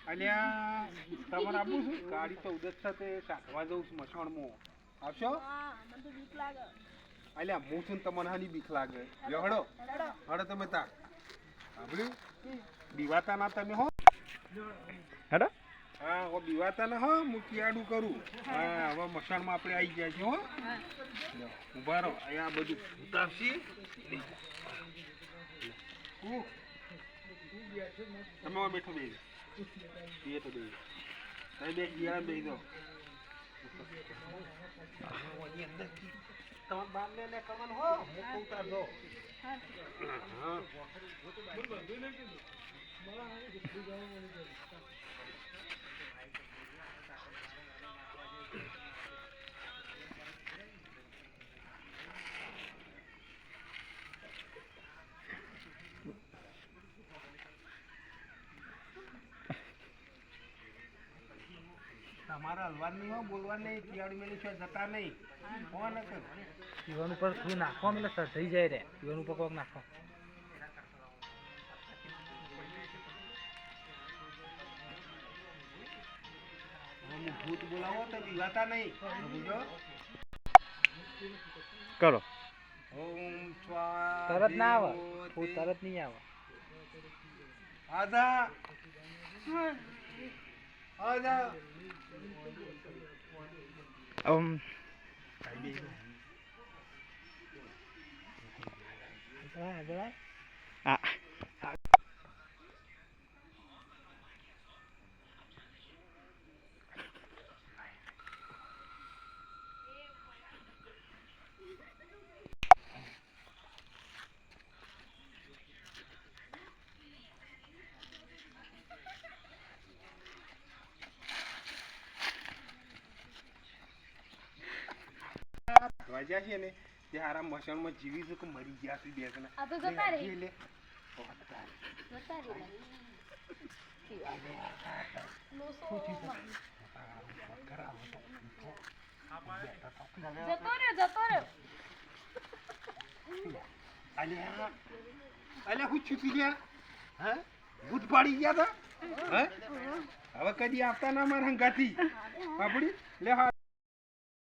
અલ્યા તમારે આપવું છું ગાડી 14 છે તે કાઢવા જવું છું મસાણમાં આવશો? અલ્યા હું છું તમને હાની બીક લાગે? હડો હડો તમે તાર સાંભળ્યું? બીવાતા ના તમે હો હેડો. હા હો બીવાતા ના હો હું કિયાડું કરું. હા હવે મસાણમાં આપણે આવી ગયા છીએ હો. ઉભા રહો અહીંયા બધું ઉતારશી. તમે બેઠો બે એ તો બે તમે બે કિયાડા બે દો તમારે બાર ને કરવાનું હો હું ઉતાર દો. હા તમારા હલવાર નહીં હો બોલવા નહીં તિયાડી મેલી છે જતા નહીં હો ને પીવાનું ઉપર થોડું નાખવા એટલે સર થઈ જાય રે પીવાનું ઉપર કોક નાખો. ભૂત બોલાવો તો બીવાતા નહીં સમજો. કરો ઓમ તરત ના આવે ભૂત તરત નહીં આવે. આજા આજા વાજ્યા છે ને તે હારા મસાણમાં જીવી છે કે મરી ગયા છે બે જણા. આ તો જતા રહે. લે જતા રહે. જતો રહ્યો. અલ્યા અલ્યા હું છુપી ગયા હા ભૂત પાડી ગયા તા. હવે કદી આવતા ના મારા હંગાથી બાપડી લે હા